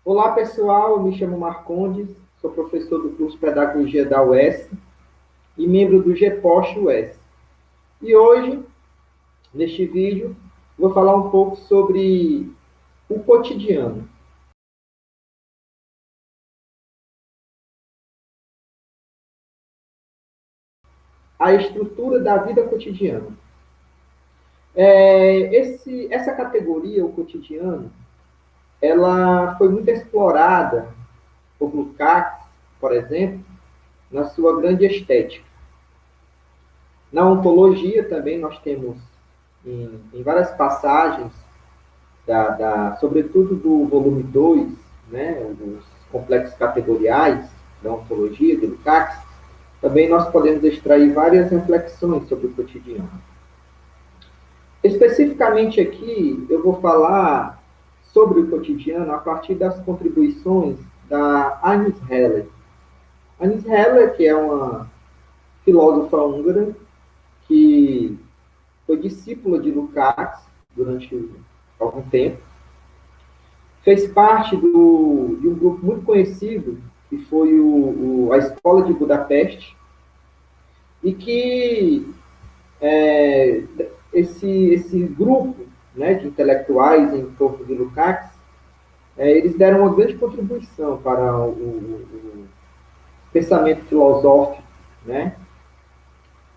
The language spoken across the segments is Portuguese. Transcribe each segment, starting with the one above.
Olá, pessoal. Eu me chamo Marcondes, sou professor do curso de Pedagogia da UES e membro do GPOST UES. E hoje, neste vídeo, vou falar um pouco sobre o cotidiano, a estrutura da vida cotidiana. Essa categoria, o cotidiano, ela foi muito explorada por Lukács, por exemplo, na sua grande estética. Na ontologia também nós temos em várias passagens, sobretudo do volume 2, né, dos complexos categoriais da ontologia de Lukács, também nós podemos extrair várias reflexões sobre o cotidiano. Especificamente aqui, eu vou falar sobre o cotidiano a partir das contribuições da Agnes Heller. Agnes Heller, que é uma filósofa húngara, que foi discípula de Lukács durante algum tempo, fez parte de um grupo muito conhecido, que foi a Escola de Budapeste, e que esse grupo, né, de intelectuais em torno de Lukács, eles deram uma grande contribuição para o pensamento filosófico, né,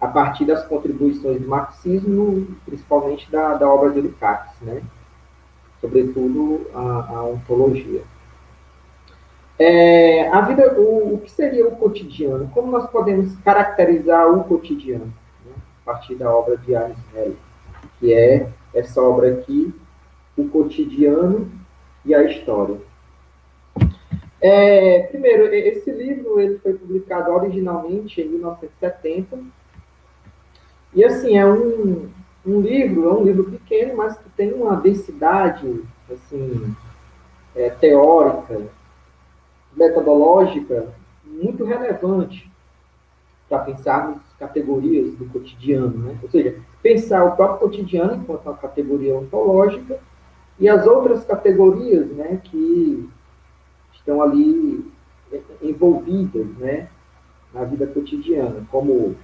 a partir das contribuições do marxismo, principalmente da obra de Lukács, né, sobretudo a ontologia. A vida, o que seria o cotidiano? Como nós podemos caracterizar o cotidiano? Né? A partir da obra de Ernst Haeckel, que é essa obra aqui, O Cotidiano e a História. Primeiro, esse livro ele foi publicado originalmente em 1970, e assim, é um livro pequeno, mas que tem uma densidade assim, teórica, metodológica muito relevante para pensarmos categorias do cotidiano, né? Ou seja, pensar o próprio cotidiano enquanto uma categoria ontológica e as outras categorias, né, que estão ali envolvidas, né, na vida cotidiana, como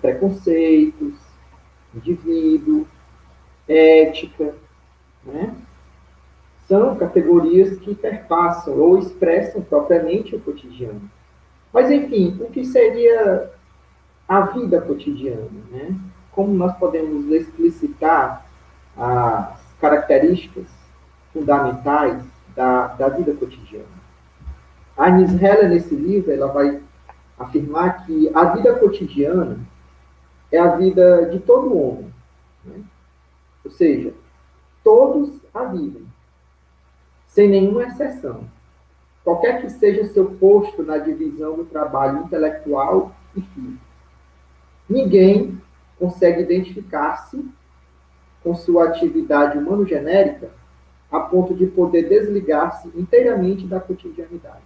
preconceitos, indivíduo, ética, né? São categorias que perpassam ou expressam propriamente o cotidiano. Mas, enfim, o que seria a vida cotidiana, né? Como nós podemos explicitar as características fundamentais da vida cotidiana? A Agnes Heller, nesse livro, ela vai afirmar que a vida cotidiana é a vida de todo homem, né? Ou seja, todos a vivem, sem nenhuma exceção, qualquer que seja seu posto na divisão do trabalho intelectual e físico. Ninguém consegue identificar-se com sua atividade humano-genérica a ponto de poder desligar-se inteiramente da cotidianidade.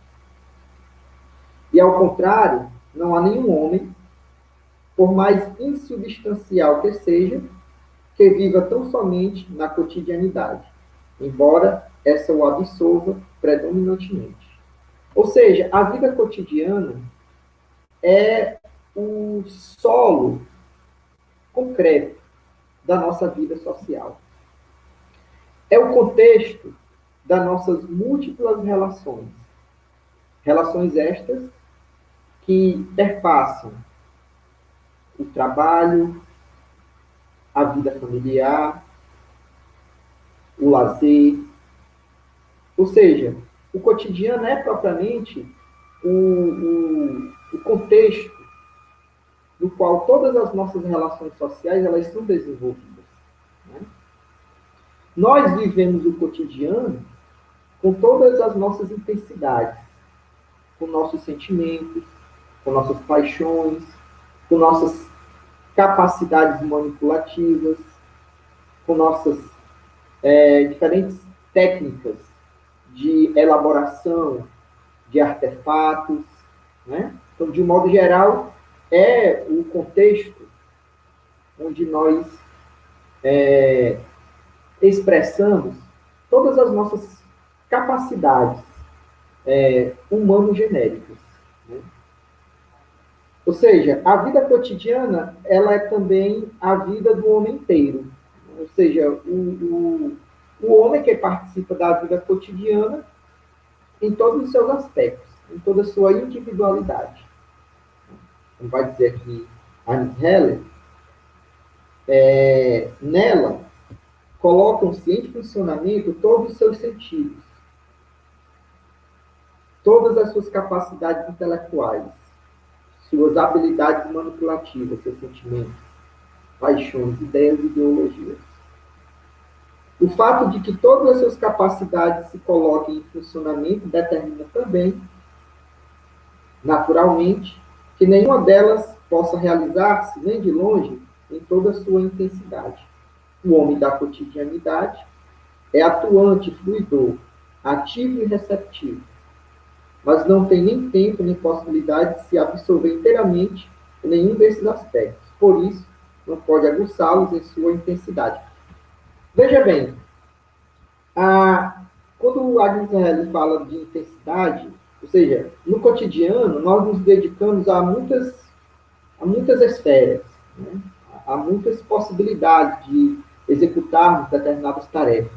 E, ao contrário, não há nenhum homem, por mais insubstancial que seja, que viva tão somente na cotidianidade, embora essa o absolva predominantemente. Ou seja, a vida cotidiana é o solo concreto da nossa vida social. É o contexto das nossas múltiplas relações. Relações estas que perpassam o trabalho, a vida familiar, o lazer. Ou seja, o cotidiano é propriamente o contexto no qual todas as nossas relações sociais elas são desenvolvidas. Né? Nós vivemos o cotidiano com todas as nossas intensidades, com nossos sentimentos, com nossas paixões, com nossas capacidades manipulativas, com nossas diferentes técnicas de elaboração de artefatos, né? Então, de um modo geral, é o contexto onde nós expressamos todas as nossas capacidades humano-genéricas. Né? Ou seja, a vida cotidiana, ela é também a vida do homem inteiro. Ou seja, o homem que participa da vida cotidiana em todos os seus aspectos, em toda a sua individualidade. Como vai dizer aqui Heinz Heller, nela colocam-se em funcionamento todos os seus sentidos, todas as suas capacidades intelectuais, suas habilidades manipulativas, seus sentimentos, paixões, ideias e ideologias. O fato de que todas as suas capacidades se coloquem em funcionamento determina também, naturalmente, que nenhuma delas possa realizar-se, nem de longe, em toda a sua intensidade. O homem da cotidianidade é atuante, fluidor, ativo e receptivo, mas não tem nem tempo nem possibilidade de se absorver inteiramente em nenhum desses aspectos. Por isso, não pode aguçá-los em sua intensidade. Veja bem, quando o Agnes fala de intensidade, ou seja, no cotidiano, nós nos dedicamos a muitas esferas, né? Há muitas possibilidades de executarmos determinadas tarefas.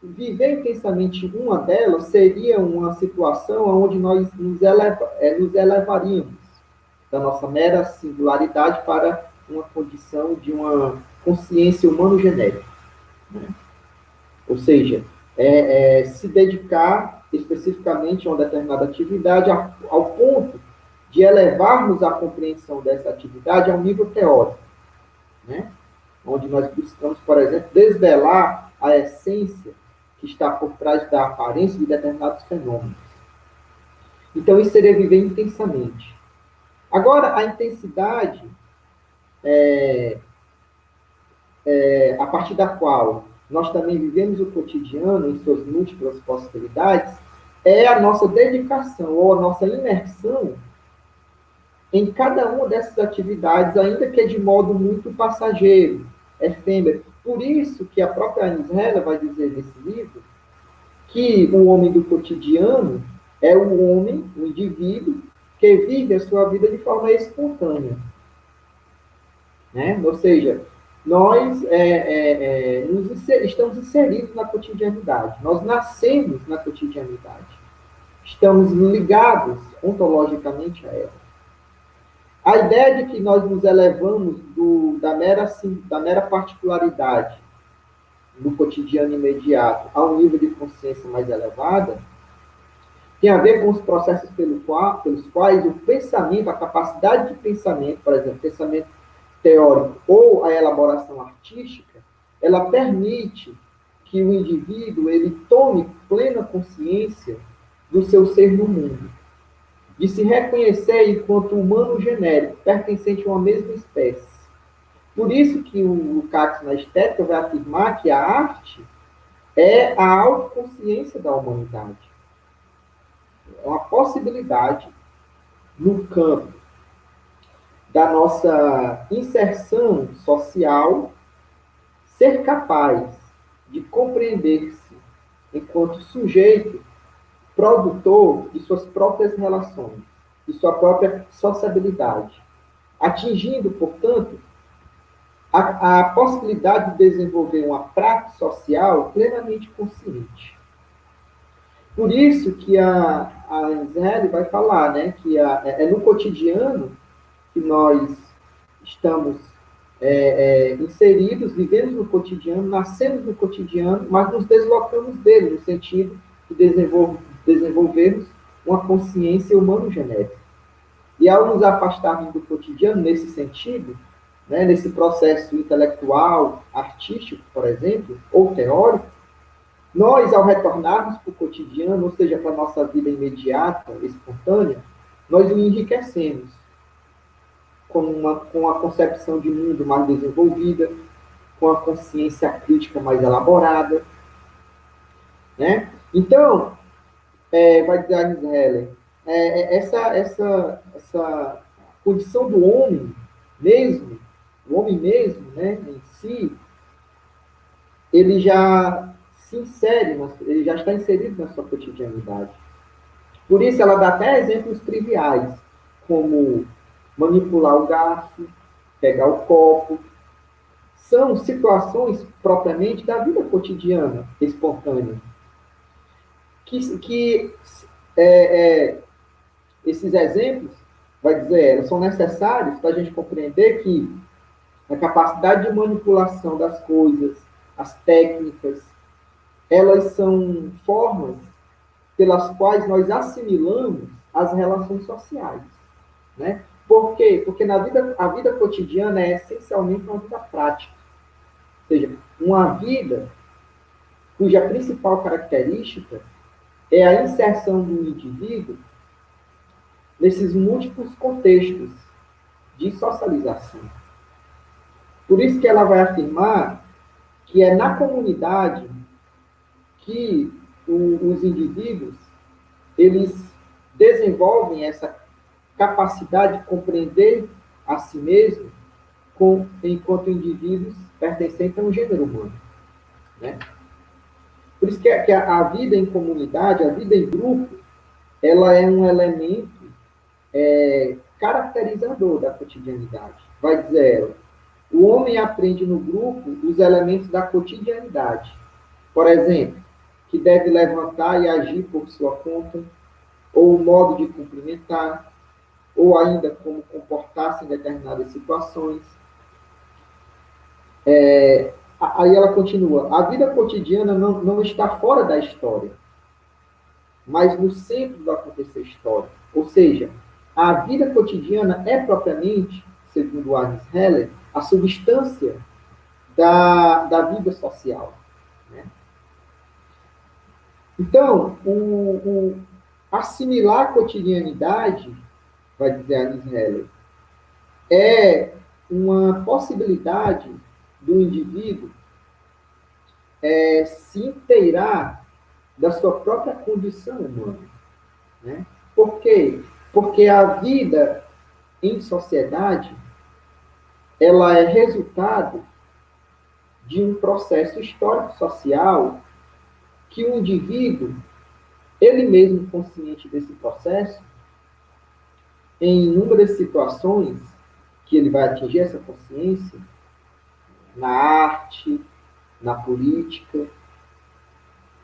Viver intensamente uma delas seria uma situação onde nós nos elevaríamos da nossa mera singularidade para uma condição de uma consciência humano-genérica. Né? Ou seja, se dedicar especificamente a uma determinada atividade ao ponto de elevarmos a compreensão dessa atividade a um nível teórico, né? Onde nós buscamos, por exemplo, desvelar a essência que está por trás da aparência de determinados fenômenos. Então, isso seria viver intensamente. Agora, a intensidade, a partir da qual nós também vivemos o cotidiano em suas múltiplas possibilidades, é a nossa dedicação ou a nossa imersão em cada uma dessas atividades, ainda que de modo muito passageiro, efêmero. Por isso que a própria Heinz Heller vai dizer nesse livro que o homem do cotidiano é o homem, o indivíduo, que vive a sua vida de forma espontânea. Né? Ou seja, nós estamos inseridos na cotidianidade, nós nascemos na cotidianidade, estamos ligados ontologicamente a ela. A ideia de que nós nos elevamos da mera particularidade do cotidiano imediato a um nível de consciência mais elevada tem a ver com os processos pelos quais o pensamento, a capacidade de pensamento, por exemplo, pensamento teórico ou a elaboração artística, ela permite que o indivíduo ele tome plena consciência do seu ser no mundo, de se reconhecer enquanto humano genérico, pertencente a uma mesma espécie. Por isso que o Lukács, na estética, vai afirmar que a arte é a autoconsciência da humanidade. É uma possibilidade no campo da nossa inserção social ser capaz de compreender-se enquanto sujeito produtor de suas próprias relações, de sua própria sociabilidade, atingindo, portanto, a possibilidade de desenvolver uma prática social plenamente consciente. Por isso que a Zé vai falar, né, que é no cotidiano que nós estamos inseridos, vivemos no cotidiano, nascemos no cotidiano, mas nos deslocamos dele, no sentido de desenvolvermos uma consciência humano-genérica. E ao nos afastarmos do cotidiano, nesse sentido, né, nesse processo intelectual, artístico, por exemplo, ou teórico, nós, ao retornarmos para o cotidiano, ou seja, para a nossa vida imediata, espontânea, nós o enriquecemos com a concepção de mundo mais desenvolvida, com a consciência crítica mais elaborada. Né? Então, vai dizer a Heinz Heller, essa condição do homem mesmo, o homem mesmo, né, em si, ele já ele já está inserido na sua cotidianidade. Por isso, ela dá até exemplos triviais, como manipular o garfo, pegar o copo. São situações propriamente da vida cotidiana, espontânea, que esses exemplos, vai dizer, são necessários para a gente compreender que a capacidade de manipulação das coisas, as técnicas, elas são formas pelas quais nós assimilamos as relações sociais, né? Por quê? Porque a vida cotidiana é essencialmente uma vida prática, ou seja, uma vida cuja principal característica é a inserção do indivíduo nesses múltiplos contextos de socialização. Por isso que ela vai afirmar que é na comunidade que os indivíduos eles desenvolvem essa capacidade de compreender a si mesmo enquanto indivíduos pertencentes a um gênero humano, né? Por isso que a vida em comunidade, a vida em grupo, ela é um elemento caracterizador da cotidianidade. Vai dizer ela, o homem aprende no grupo os elementos da cotidianidade. Por exemplo, que deve levantar e agir por sua conta, ou o modo de cumprimentar, ou ainda como comportar-se em determinadas situações. Aí ela continua, a vida cotidiana não está fora da história, mas no centro do acontecer histórico. Ou seja, a vida cotidiana é propriamente, segundo Agnes Heller, a substância da vida social, né? Então, assimilar a cotidianidade, vai dizer Agnes Heller, é uma possibilidade do indivíduo se inteirar da sua própria condição humana, né? Por quê? Porque a vida em sociedade ela é resultado de um processo histórico-social que o indivíduo, ele mesmo consciente desse processo, em inúmeras situações que ele vai atingir essa consciência, na arte, na política,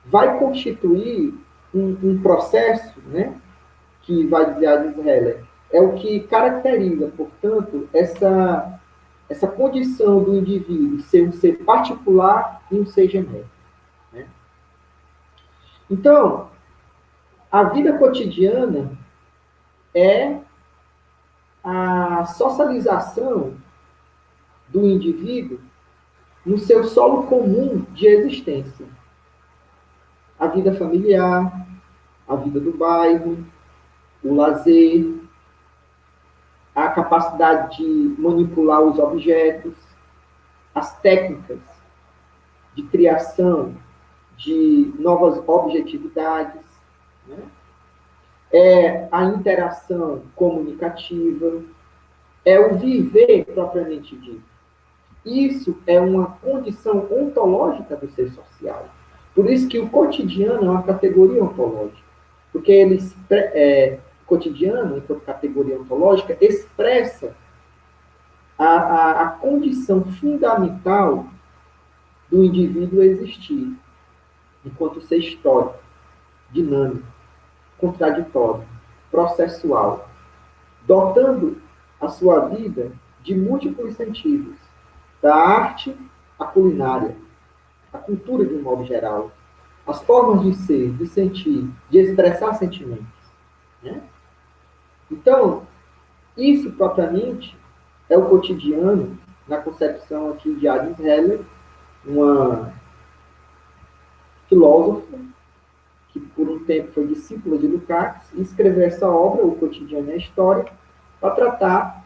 vai constituir um processo, né, que vai dizer a Heller, é o que caracteriza, portanto, essa condição do indivíduo ser um ser particular e um ser genérico, né? Então, a vida cotidiana é a socialização do indivíduo no seu solo comum de existência. A vida familiar, a vida do bairro, o lazer, a capacidade de manipular os objetos, as técnicas de criação de novas objetividades, né? É a interação comunicativa, é o viver propriamente dito. Isso é uma condição ontológica do ser social. Por isso que o cotidiano é uma categoria ontológica, porque ele cotidiano, enquanto categoria ontológica, expressa a condição fundamental do indivíduo existir, enquanto ser histórico, dinâmico, contraditório, processual, dotando a sua vida de múltiplos sentidos, da arte à culinária, a cultura de um modo geral, as formas de ser, de sentir, de expressar sentimentos, né? Então, isso propriamente é o cotidiano, na concepção aqui de Agnes Heller, uma filósofa que por um tempo foi discípula de Lukács, e escreveu essa obra, O Cotidiano e a História, para tratar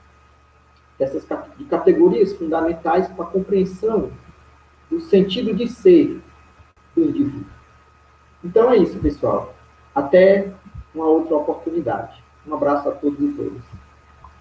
de categorias fundamentais para a compreensão do sentido de ser do indivíduo. Então é isso, pessoal. Até uma outra oportunidade. Um abraço a todos e todas.